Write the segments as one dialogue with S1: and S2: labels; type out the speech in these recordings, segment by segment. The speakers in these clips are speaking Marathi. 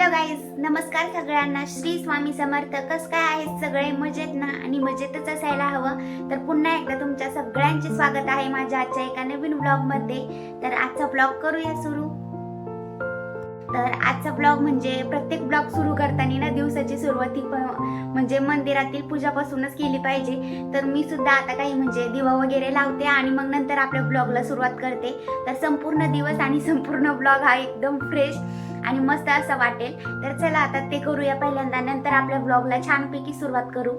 S1: हॅलो गाईज, नमस्कार सगळ्यांना. श्री स्वामी समर्थ. कसं काय आहेत सगळे? मजेत ना? आणि मजेतच असायला हवं. तर पुन्हा एकदा तुमच्या सगळ्यांचे स्वागत आहे माझ्या आजच्या एका नवीन ब्लॉगमध्ये. तर आजचा ब्लॉग करूया सुरू. तर आजचा ब्लॉग म्हणजे प्रत्येक ब्लॉग सुरू करताना ना दिवसाची सुरुवात म्हणजे मंदिरातील पूजापासूनच केली पाहिजे. तर मी सुद्धा आता काही म्हणजे दिवा वगैरे लावते आणि मग नंतर आपल्या ब्लॉगला सुरुवात करते. तर संपूर्ण दिवस आणि संपूर्ण ब्लॉग हा एकदम फ्रेश आणि मस्त असं वाटेल. तर चला आता ते करूया पहिल्यांदा, नंतर आपल्या ब्लॉगला छानपैकी सुरुवात करू.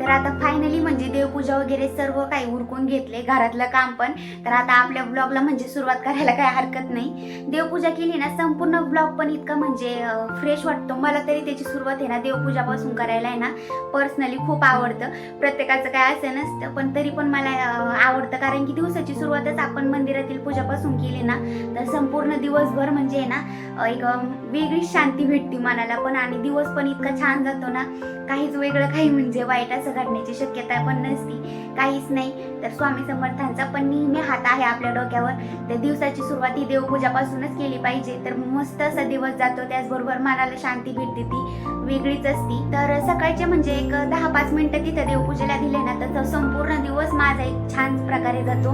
S1: आता फायनली म्हणजे देवपूजा वगैरे सर्व काही उरकून घेतले, घरातलं काम पण. तर आता आपल्या ब्लॉगला म्हणजे सुरुवात करायला काही हरकत नाही. देवपूजा केली ना संपूर्ण ब्लॉग पण इतका म्हणजे फ्रेश वाटतो. मला तरी त्याची सुरुवात आहे ना देवपूजापासून करायला आहे ना पर्सनली खूप आवडतं. प्रत्येकाचं काय असं नसतं, पण तरी पण मला आवडतं, कारण की दिवसाची सुरुवातच आपण मंदिरातील पूजापासून केली ना तर संपूर्ण दिवसभर म्हणजे ना एक वेगळी शांती भेटते मनाला पण, आणि दिवस पण इतका छान जातो ना. काहीच वेगळं काही म्हणजे वाईट असं घडण्याची शक्यता पण नसती, काहीच नाही. तर स्वामी समर्थांचा पण नेहमी हात आहे आपल्या डोक्यावर. तर दिवसाची सुरुवात ही देवपूजापासूनच केली पाहिजे. तर मस्त असा दिवस जातो, त्याचबरोबर मनाला शांती भेटते, ती वेगळीच असती. तर सकाळचे म्हणजे एक 10-5 मिनिटं तिथं देवपूजेला दिले ना तर संपूर्ण दिवस माझा एक छान प्रकारे जातो.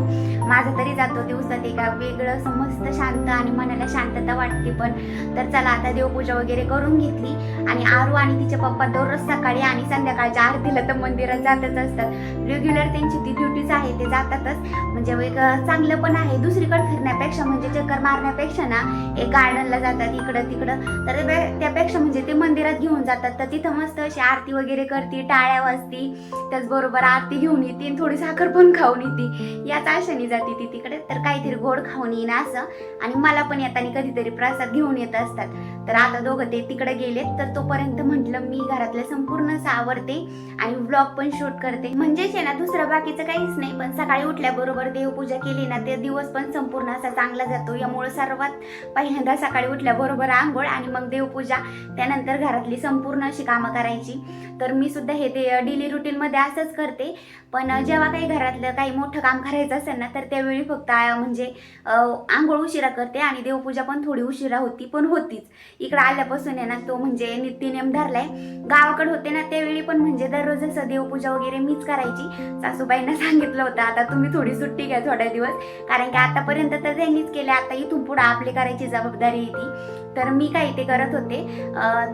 S1: माझा तरी जातो दिवसात एका वेगळं मस्त शांत आणि मनाला शांतता वाटते पण. तर चला आता देवपूजा वगैरे करून घेतली आणि आरू आणि तिचे पप्पा दररोज सकाळी आणि संध्याकाळच्या आरतीला तर मंदिरात जातच असतात. रेग्युलर त्यांची ती ड्युटीच आहे, ते जातातच. म्हणजे एक चांगलं पण आहे, दुसरीकडे फिरण्यापेक्षा म्हणजे चक्कर मारण्यापेक्षा ना एक गार्डनला जातात इकडं तिकडं. तर त्यापेक्षा म्हणजे ते मंदिरात घेऊन जातात. तर तिथं मस्त अशी आरती वगैरे करते, टाळ्या वाजती, त्याचबरोबर आरती घेऊन येते, थोडी साखर पण खाऊन येते. याच आशेने जाते ती तिकडे. तर काहीतरी गोड खाऊन येईन असं, आणि मला पण येताना कधीतरी प्रसाद घेऊन येत असतात. तर आता दोघं ते तिकडे गेलेत. तर तोपर्यंत म्हटलं मी घरातलं संपूर्ण आवरते आणि ब्लॉग पण शूट करते. म्हणजेच आहे ना दुसरं बाकीचं काहीच नाही, पण सकाळी उठल्याबरोबर देवपूजा केली ना ते दिवस पण संपूर्ण असा चांगला जातो. यामुळे सर्वात पहिल्यांदा सकाळी उठल्याबरोबर आंघोळ आणि मग देवपूजा, त्यानंतर घरातली संपूर्ण अशी कामं करायची. तर मी सुद्धा हे ते डेली रुटीन मध्ये असंच करते. पण जेव्हा काही घरातलं काही मोठं काम करायचं असेल ना तर त्यावेळी फक्त म्हणजे आंघोळ उशिरा करते आणि देवपूजा पण थोडी उशिरा होती, पण होतीच. इकडे आल्यापासून आहे ना तो म्हणजे नित्यनेम धरलाय. गावाकडे होते ना त्यावेळी पण म्हणजे दररोज असं देवपूजा वगैरे मीच करायची. सासूबाईंना सांगितलं होतं आता तुम्ही थोडी सुट्टी घ्या थोड्या दिवस, कारण की आतापर्यंत तर त्यांनीच केले, आता इथून पुढे आपली करायची जबाबदारी येते. तर मी काही ते करत होते.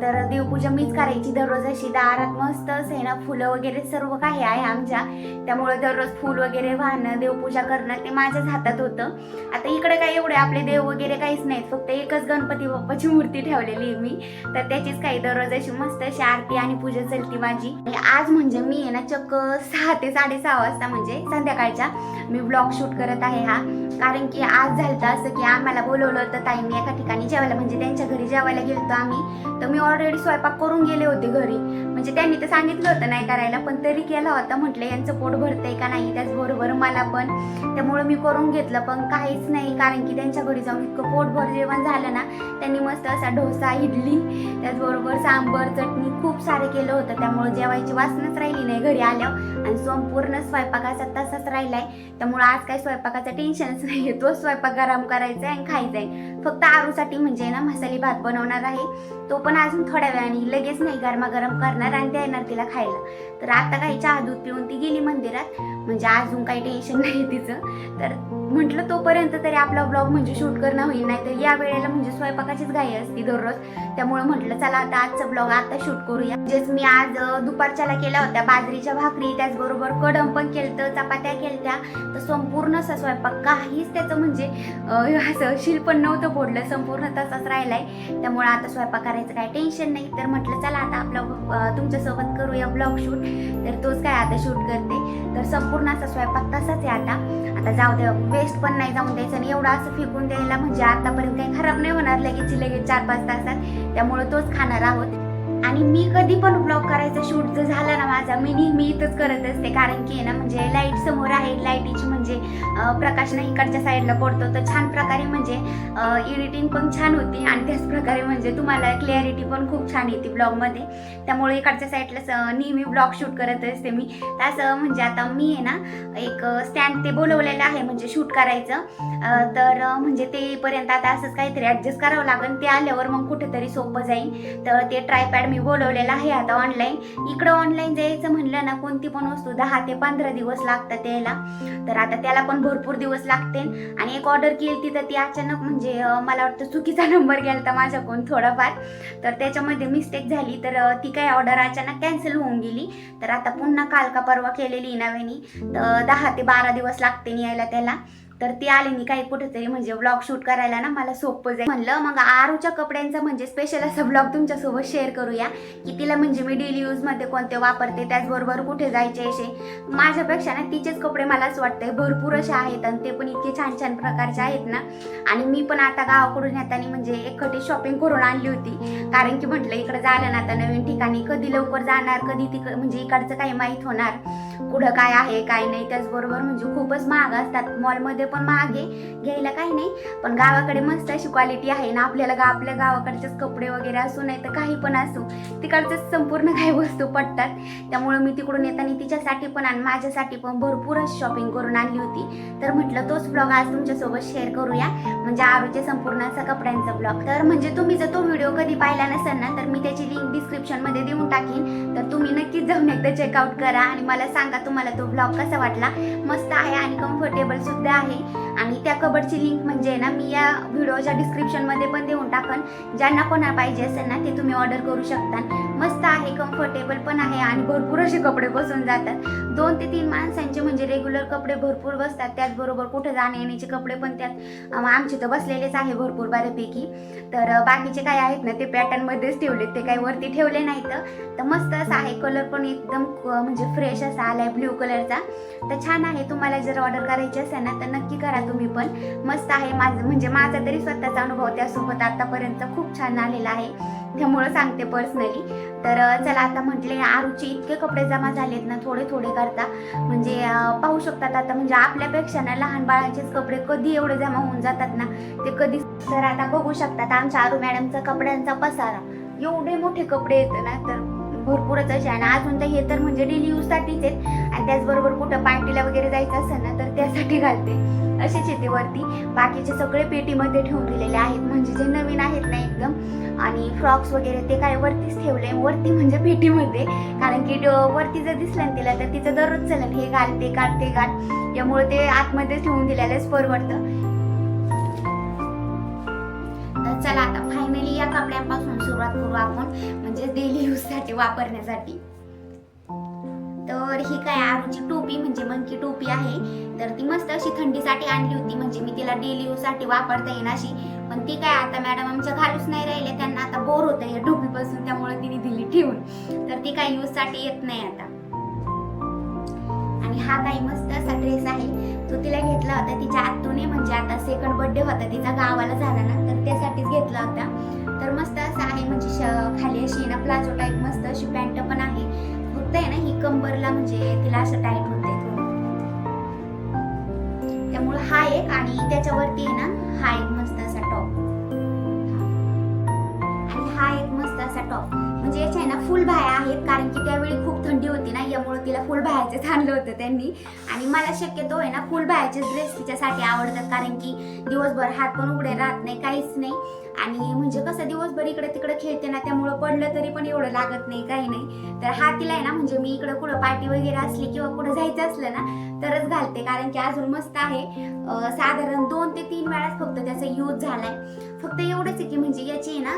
S1: तर देवपूजा मीच करायची दररोज. अशी दारात मस्त असे ना फुलं वगैरे सर्व काही आहे आमच्या, त्यामुळे दररोज फुल वगैरे वाहणं देवपूजा करणं ते माझ्याच हातात होतं. आता इकडे काही एवढे आपले देव वगैरे काहीच नाहीत, फक्त एकच गणपती बाप्पाची मूर्ती ठेवलेली मी. तर त्याचीच काही दररोज अशी मस्त अशी आरती आणि पूजा चलती माझी. आणि आज म्हणजे मी आहे ना चक्क 6 ते 6:30 वाजता म्हणजे संध्याकाळच्या मी ब्लॉग शूट करत आहे हा. कारण की आज झालं असं की आम्हाला बोलवलं होतं ताईंनी एका ठिकाणी जेवायला, म्हणजे त्यांच्या घरी जेवायला गेलतो आम्ही. तर मी ऑलरेडी स्वयंपाक करून गेले होते घरी, म्हणजे त्यांनी तर सांगितलं होतं नाही करायला, पण तरी केला होता. म्हटलं यांचं पोट भरतंय का नाही, त्याचबरोबर मला पण, त्यामुळे मी करून घेतलं. पण काहीच नाही, कारण की त्यांच्या घरी जाऊन इतकं पोटभर जेवण झालं ना. त्यांनी मस्त असा डोसा, इडली, त्याचबरोबर सांबर, चटणी खूप सारे केलं होतं. त्यामुळे जेवायची वासनाच राहिली नाही घरी आल्यावर, आणि संपूर्ण स्वयंपाक असा तसाच राहिलाय. त्यामुळे आज काही स्वयंपाकाचं टेन्शनच नाही, तो स्वयंपाक गरम करायचा आहे आणि खायचा आहे. फक्त आरूसाठी म्हणजे ना मसाली भात बनवणार आहे, तो पण अजून थोड्या वेळाने, लगेच नाही, गरमागरम करणार आणि देणार तिला खायला. तर आता काही चहा दूध पिऊन ती गेली मंदिरात, म्हणजे अजून काही टेन्शन नाही तिचं. तर म्हटलं तोपर्यंत तरी आपला ब्लॉग म्हणजे शूट करणं होईल, नाही तर या वेळेला म्हणजे स्वयंपाकाचीच घाई असती दररोज. त्यामुळे म्हटलं चला आता आजचा ब्लॉग आता शूट करूया. म्हणजेच मी आज दुपारच्याला केल्या होत्या बाजरीच्या भाकरी, त्याचबरोबर कढम पण केलतं, चपात्या केलत्या. तर संपूर्ण असा स्वयंपाक काहीच त्याचं म्हणजे असं शिल पण नव्हतं फोडलं, संपूर्ण तसाच राहिलाय. त्यामुळे आता स्वयंपाक करायचं काही टेन्शन नाही. तर म्हटलं चला आता आपलं तुमच्यासोबत करूया ब्लॉग शूट. तर तोच काय आता शूट करते. तर संपूर्ण असा स्वयंपाक तसाच आहे आता जाऊ द्या, वेस्ट पण नाही जाऊन द्यायचं आणि एवढं असं फेकून द्यायला म्हणजे आतापर्यंत काही खराब नाही होणार लगेच 4-5 तासात, त्यामुळे तोच खाणार आहोत. आणि मी कधी पण ब्लॉग करायचा शूट जर झाला ना माझा, मी नेहमी इथंच करत असते, कारण की ना म्हणजे लाईट समोर आहे, लाईटीची म्हणजे प्रकाश ना इकडच्या साईडला पडतो, तर छान प्रकारे म्हणजे एडिटिंग पण छान होती आणि त्याच प्रकारे म्हणजे तुम्हाला क्लॅरिटी पण खूप छान येते ब्लॉगमध्ये, त्यामुळे इकडच्या साईडला नेहमी ब्लॉग शूट करत असते मी. असं म्हणजे आता मी आहे ना एक स्टँड ते बोलवलेलं आहे म्हणजे शूट करायचं, तर म्हणजे तेपर्यंत आता असंच काहीतरी ॲडजस्ट करावं लागेल, ते आल्यावर मग कुठेतरी सोपं जाईल. तर ते ट्रायपॅड मी बोलवलेलं आहे आता ऑनलाईन. इकडं ऑनलाईन जायचं म्हणलं ना कोणती पण वस्तू 10 ते 15 दिवस लागतात यायला, तर आता त्याला पण भरपूर दिवस लागतील. आणि एक ऑर्डर केली तर ती अचानक म्हणजे मला वाटतं चुकीचा नंबर गेला तर माझ्याकडून थोडाफार, तर त्याच्यामध्ये मिस्टेक झाली, तर ती काय ऑर्डर अचानक कॅन्सल होऊन गेली. तर आता पुन्हा काल का परवा केलेली नव्याने, तर 10 ते 12 दिवस लागते यायला त्याला. तर ती आली मी काही कुठेतरी म्हणजे व्लॉग शूट करायला ना मला सोपं जाईल म्हणलं. मग आरूच्या कपड्यांचा म्हणजे स्पेशल असा व्लॉग तुमच्यासोबत शेअर करूया, की तिला म्हणजे मी डेली यूजमध्ये कोणते वापरते, त्याचबरोबर कुठे जायचे असे. माझ्यापेक्षा ना तिचेच कपडे मला असं वाटतंय भरपूर असे आहेत आणि ते पण इतके छान छान प्रकारचे आहेत ना. आणि मी पण आता गावाकडून येताना म्हणजे एकखटी शॉपिंग करून आणली होती, कारण की म्हटलं इकडं झालं ना आता नवीन ठिकाणी, कधी लवकर जाणार, कधी तिकडं म्हणजे इकडचं काही माहीत होणार, कुठं काय आहे काय नाही. त्याचबरोबर म्हणजे खूपच महाग असतात, मॉलमध्ये पण महाग आहे, घ्यायला काही नाही, पण गावाकडे मस्त अशी क्वालिटी आहे ना. आपल्याला आपल्या गावाकडचेच कपडे वगैरे असू नाही तर काही पण असू, तिकडचेच संपूर्ण काही वस्तू पडतात. त्यामुळे मी तिकडून येताना तिच्यासाठी पण आणि माझ्यासाठी पण भरपूर अशी शॉपिंग करून आणली होती. तर म्हटलं तोच ब्लॉग आज तुमच्यासोबत शेअर करूया, म्हणजे आरूचे संपूर्ण असा कपड्यांचा ब्लॉग. तर म्हणजे तुम्ही जर तो व्हिडिओ कधी पाहिला नसेल ना, तर मी त्याची लिंक डिस्क्रिप्शनमध्ये देऊन टाकीन, तर तुम्ही नक्कीच जाऊन एकदा चेकआउट करा आणि मला सांगा तुम्हाला तो ब्लॉग कसा वाटला. मस्त आहे आणि कम्फर्टेबल सुद्धा आहे. आणि त्या कबडची लिंक म्हणजे ना मी या व्हिडिओच्या डिस्क्रिप्शनमध्ये पण देऊन टाकन, ज्यांना कोणा पाहिजे असेल ना ते तुम्ही ऑर्डर करू शकता. मस्त आहे, कम्फर्टेबल पण आहे आणि भरपूर असे कपडे बसून जातात. 2 ते 3 माणसांचे म्हणजे रेग्युलर कपडे भरपूर बसतात, त्याचबरोबर कुठे जाणे येण्याचे कपडे पण त्यात आमचे तर बसलेलेच आहे भरपूर बऱ्यापैकी. तर बाकीचे काय आहेत ना ते पॅटर्नमध्येच ठेवलेत, ते काही वरती ठेवले नाहीत. तर मस्त असं आहे, कलर पण एकदम म्हणजे फ्रेश असा आलाय ब्ल्यू कलरचा, तर छान आहे. तुम्हाला जर ऑर्डर करायची असेल ना तर नक्की करा तुम्ही पण. मस्त आहे, माझा तरी स्वतःचा अनुभव त्यासोबत आतापर्यंत खूप छान आलेला आहे, त्यामुळं सांगते पर्सनली. तर चला आता म्हटले आरूचे इतके कपडे जमा झालेत ना थोडे थोडे करता, म्हणजे पाहू शकतात आता म्हणजे आपल्यापेक्षा ना लहान बाळांचेच कपडे कधी एवढे जमा होऊन जातात ना ते कधी. तर आता बघू शकतात आमच्या आरू मॅडमचा कपड्यांचा पसारा, एवढे मोठे कपडे येतं ना तर भरपूरच असे. आणि अजून तर हे तर म्हणजे डेली यूजसाठीच आहेत, आणि त्याचबरोबर कुठं पार्टीला वगैरे जायचं असेल ना तर त्यासाठी घालते, असेच येते वरती. बाकीचे सगळे पेटीमध्ये ठेवून दिलेले आहेत, म्हणजे जे नवीन आहेत ना एकदम. आणि फ्रॉक्स वगैरे ते काय वरतीच ठेवले, वरती म्हणजे पेटीमध्ये, कारण की वरती जर दिसलं ना तिला तर तिचं दररोज चलन हे घाल ते काढ ते घाल, त्यामुळे ते आतमध्ये ठेवून दिलेलंच परवडतं. तर चला आता फायनली या कपड्यांपासून सुरुवात करू आपण, म्हणजे डेली यूजसाठी वापरण्यासाठी. तर ही काय आरूची टोपी म्हणजे मंकी टोपी आहे, तर ती मस्त अशी थंडीसाठी आणली होती, म्हणजे मी तिला डेली यूजसाठी वापरता येईन अशी. पण ती काय आता मॅडम आमच्या घालूच नाही राहिले, त्यांना आता बोर होतं या टोपीपासून, त्यामुळे तिने दिली ठेवून, तर ती काय यूजसाठी येत नाही आता. आणि हा काही मस्त असा ड्रेस आहे, तो तिला घेतला होता तिच्या आत्तूने, म्हणजे आता सेकंड बर्थडे होता तिचा गावाला झाला ना तर त्यासाठीच घेतला होता. तर मस्त असं आहे, म्हणजे खाली अशी ना प्लाझो टाईप मस्त अशी पॅन्ट पण आहे, फक्त आहे ना ही कंबरला म्हणजे तिला असं टाईट होते थोडं, त्यामुळे हा एक. आणि त्याच्यावरती आहे ना हा एक मस्त असा टॉप, आणि हा एक मस्त असा टॉप, म्हणजे याचे आहे ना फुल बाह्या आहेत, कारण की त्यावेळी खूप थंडी होती ना, यामुळे तिला फुल बाह्याचेच आणलं होतं त्यांनी. आणि मला शक्यतो आहे ना फुल बाह्याचे ड्रेस तिच्यासाठी आवडतात, कारण की दिवसभर हात पण उघडे राहत नाही, काहीच नाही. आणि म्हणजे कसं दिवसभर इकडे तिकडे खेळते ना, त्यामुळं पडलं तरी पण एवढं लागत नाही, काही नाही. तर हा तिला आहे ना म्हणजे मी इकडं कुठं पार्टी वगैरे असली किंवा कुठं जायचं असलं ना तरच घालते, कारण की अजून मस्त आहे. साधारण 2 ते 3 वेळाच फक्त त्याचा यूज झालाय. फक्त एवढंच आहे की म्हणजे याची आहे ना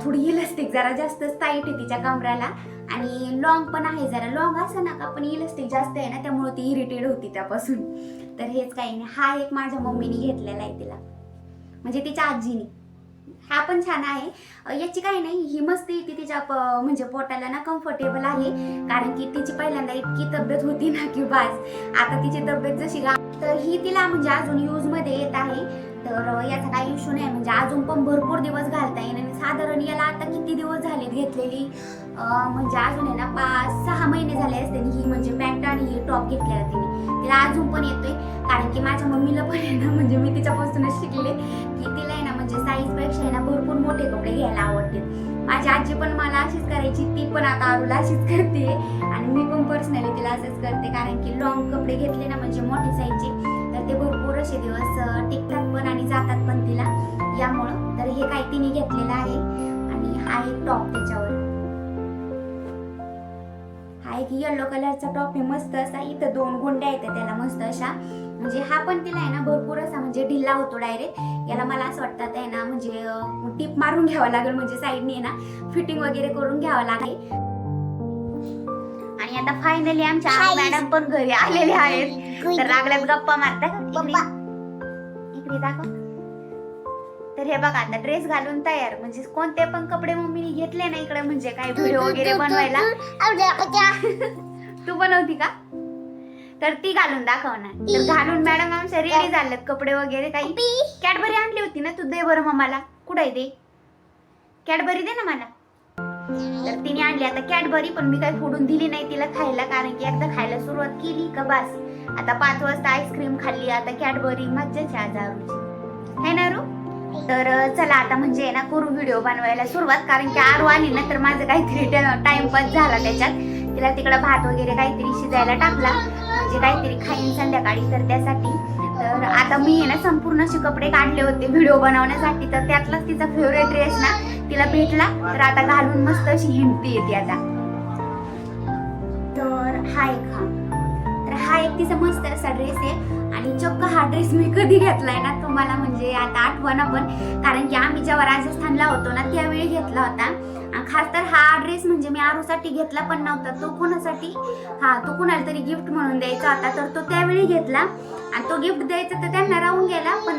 S1: थोडी इलास्टिक जरा जास्तच टाईट आहे तिच्या कमराला, आणि लॉंग पण आहे, जरा लॉंग असं नका पण इलास्टिक जास्त आहे ना, त्यामुळे ती इरिटेट होती त्यापासून. तर हेच काही नाही. हा एक माझ्या मम्मीने घेतलेला आहे तिला, म्हणजे तिच्या आजीने. हा पण छान आहे, याची काही नाही, ही मस्त ती तिच्या म्हणजे पोटाला ना कम्फर्टेबल आहे, कारण की तिची पहिल्यांदा इतकी तब्येत होती ना की बास, आता तिची तब्येत जशी तर ही तिला म्हणजे अजून यूज मध्ये येत आहे, तर याचा काही इश्यू नाही, म्हणजे अजून पण भरपूर दिवस घालता येईल. आणि साधारण याला आता किती दिवस झाले घेतलेली, म्हणजे अजून आहे ना 5-6 महिने झाले असते ही म्हणजे पॅन्ट आणि ही टॉप घेतलेला तिला अजून पण येतोय, कारण की माझ्या मम्मीला पण आहे ना, म्हणजे मी तिच्यापासूनच शिकले की तिला आहे ना म्हणजे साईज पेक्षा आहे ना भरपूर मोठे कपडे घ्यायला आवडते. माझी आजी पण मला अशीच करायची, ती पण आता आरूला अशीच करते आणि मी पण पर्सनली तिला असंच करते, कारण की लॉंग कपडे घेतले ना म्हणजे मोठे साईजचे तर ते भरपूर असे दिवस टिकतात पण आणि जातात पण तिला यामुळं. तर हे काय तिने घेतलेलं आहे आणि हा एक टॉप त्याच्यावर, हा एक येलो कलरचा टॉप आहे मस्त असा, इथं 2 गुंड्या आहेत त्याला मस्त अशा, म्हणजे हा पण तिला आहे ना भरपूर असा म्हणजे ढिल्ला होतो डायरेक्ट. याला मला असं वाटतं आहे ना म्हणजे टिप मारून घ्यावं लागेल, म्हणजे साईडने ना फिटिंग वगैरे करून घ्यावं लागेल. आणि आता फायनली आमच्या मॅडम पण घरी आलेले आहेत, तर लागल्यात गप्पा मारतात. इकडे दाखव. तर हे बघा आता ड्रेस घालून तयार, म्हणजे कोणते पण कपडे मम्मीने घेतले ना इकडे म्हणजे काय व्हिडिओ वगैरे बनवायला. तू बनवती का? तर ती घालून दाखवणार. तर घालून मॅडम आमच्या रेडी झालेत कपडे वगैरे. काही कॅडबरी आणली होती ना, तू दे बरं मम्माला. कुठे आहे ते? कॅडबरी दे ना मला. तर तिने आणली आता कॅडबरी, पण मी काही फोडून दिली नाही तिला खायला, कारण की एकदा खायला सुरुवात केली का बस. आता 5 वाजता आईस्क्रीम खाल्ली, आता कॅडबरी, मज्जाच आहे आरूची, है ना रू? तर चला आता म्हणजे ना करू व्हिडिओ बनवायला सुरुवात, कारण की आरू आली ना तर माझं काहीतरी टाइमपास झाला त्याच्यात. तिला तिकडं भात वगैरे काहीतरी शिजायला टाकला, म्हणजे काहीतरी खाईन संध्याकाळी, तर त्यासाठी. तर आता मी आहे ना संपूर्ण असे कपडे काढले होते व्हिडिओ बनवण्यासाठी, तर त्यातलाच तिचा फेवरेट ड्रेस ना तिला भेटला, तर आता घालून मस्त अशी हिंडती येते आता. तर हा एक तिचा मस्त असा ड्रेस आहे, आणि चक्क हा ड्रेस मी कधी घेतलाय ना तुम्हाला म्हणजे आता आठवण पण, कारण की आम्ही जेव्हा राजस्थानला होतो ना त्यावेळी घेतला होता. खास तर हा ड्रेस म्हणजे मी आरूसाठी घेतला पण नव्हता, तो कोणासाठी तो कुणाला तरी गिफ्ट म्हणून द्यायचा होता, तर तो त्यावेळी घेतला आणि तो गिफ्ट द्यायचा तर त्यांना राहून गेला, पण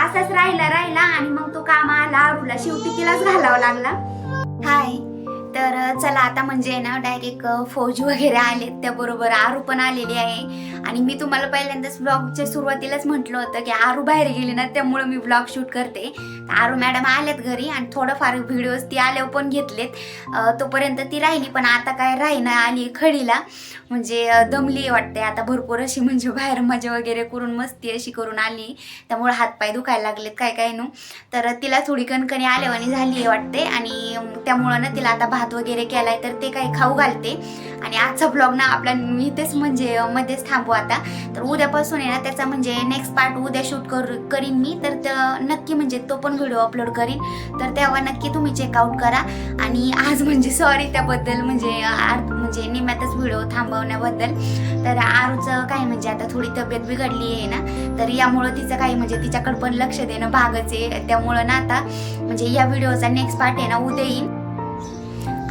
S1: असाच राहिला आणि मग तो कामा आला आरूला, शेवटी तिलाच घालावा लागला. हाय, तर चला आता म्हणजे ना डायरेक्ट फौज वगैरे आलेत, त्याबरोबर आरू पण आलेली आहे. आणि मी तुम्हाला पहिल्यांदाच ब्लॉगच्या सुरुवातीलाच म्हटलं होतं की आरू बाहेर गेली ना त्यामुळे मी ब्लॉग शूट करते. आरू मॅडम आलेत घरी आणि थोडंफार व्हिडिओज ती आल्यावर पण घेतलेत, तोपर्यंत ती राहिली, पण आता काय राहीना, आली खडीला, म्हणजे दमली वाटते आता भरपूर अशी, म्हणजे बाहेर मजा वगैरे करून मस्ती अशी करून आली, त्यामुळे हातपाय दुखायला लागलेत काय नो. तर तिला थोडी कणकणी आल्यावानी झाली वाटते, आणि त्यामुळं ना तिला आता भात वगैरे केलाय, तर ते काही खाऊ घालते. आणि आजचा ब्लॉग ना आपला मी तेच म्हणजे मध्येच थांबू आता. तर उद्यापासून आहे ना त्याचा म्हणजे नेक्स्ट पार्ट उद्या शूट करीन मी, तर नक्की म्हणजे तो पण व्हिडिओ अपलोड करीन, तर तेव्हा नक्की तुम्ही चेकआउट करा. आणि आज म्हणजे सॉरी त्याबद्दल, म्हणजे निम्यातच व्हिडिओ थांबवण्याबद्दल. तर आरूचं काही म्हणजे आता थोडी तब्येत बिघडली आहे ना, तर यामुळं तिचं काही म्हणजे तिच्याकडे पण लक्ष देणं भागच आहे, त्यामुळं ना आता म्हणजे या व्हिडिओचा नेक्स्ट पार्ट आहे ना उद्या येईल.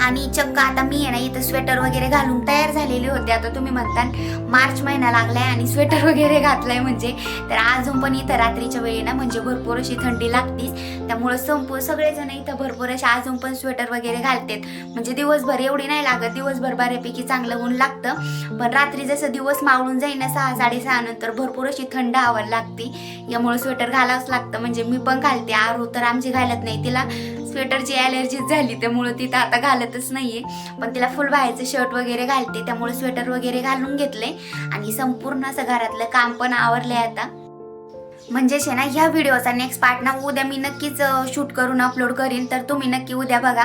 S1: आणि चक्क आता मी आहे ना इथं स्वेटर वगैरे घालून तयार झालेले होते. आता तुम्ही म्हणताल मार्च महिना लागलाय आणि स्वेटर वगैरे घातलाय म्हणजे, तर अजून पण इथं रात्रीच्या वेळी ना म्हणजे भरपूर अशी थंडी लागतीच, त्यामुळे सगळेजण इथं भरपूर असे अजून पण स्वेटर वगैरे घालतात. म्हणजे दिवसभर एवढी नाही लागत, दिवसभर बऱ्यापैकी चांगलं ऊन लागतं, पण रात्री जसं दिवस मावळून जाईल ना 6-6:30 नंतर भरपूर अशी थंड हवा लागते, यामुळे स्वेटर घालावंच लागतं. म्हणजे मी पण घालते, आरू तर आमची घालत नाही, तिला स्वेटरची ॲलर्जी झाली त्यामुळे तिथं आता घालतच नाहीये, पण तिला फुल बाहेरचं शर्ट वगैरे घालते, त्यामुळे स्वेटर वगैरे घालून घेतले आणि संपूर्ण असं घरातलं काम पण आवरलंय आता. म्हणजेच आहे ना ह्या व्हिडिओचा नेक्स्ट पार्ट ना उद्या मी नक्कीच शूट करून अपलोड करीन, तर तुम्ही नक्की उद्या बघा.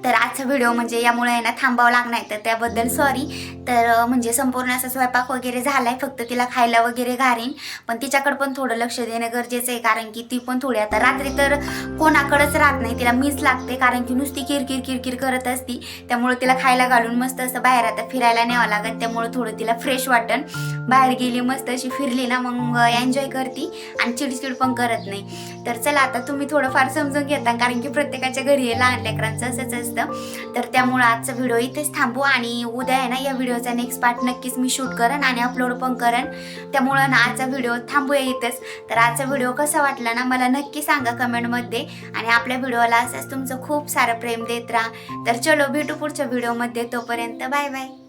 S1: तर आजचा व्हिडिओ म्हणजे यामुळे आहे ना थांबावं लागणार, तर त्याबद्दल सॉरी. तर म्हणजे संपूर्ण असा स्वयंपाक वगैरे झालाय, फक्त तिला खायला वगैरे घालीन, पण तिच्याकडे पण थोडं लक्ष देणं गरजेचं आहे, कारण की ती पण थोडी आता रात्री तर कोणाकडेच राहत नाही, तिला मीच लागते, कारण की नुसती किरकिर करत असती, त्यामुळे तिला खायला घालून मस्त असं बाहेर आता फिरायला न्यावं लागत, त्यामुळे थोडं तिला फ्रेश वाटन. बाहेर गेली मस्त अशी फिरली ना मग एन्जॉय करती आणि चिडचिड पण करत नाही. तर चला आता तुम्ही थोडंफार समजून घेता, कारण की प्रत्येकाच्या घरी आहे लहान लेकरांचं असंच असतं. तर त्यामुळं आजचा व्हिडिओ इथेच थांबू आणि उद्या आहे ना या व्हिडिओचा नेक्स्ट पार्ट नक्कीच मी शूट करेन आणि अपलोड पण करेन. त्यामुळं ना आजचा व्हिडिओ थांबूया इथेच. तर आजचा व्हिडिओ कसा वाटला ना मला नक्की सांगा कमेंटमध्ये आणि आपल्या व्हिडिओला असंच तुमचं खूप सारं प्रेम देत राहा. तर चलो भेटू पुढच्या व्हिडिओमध्ये, तोपर्यंत बाय बाय.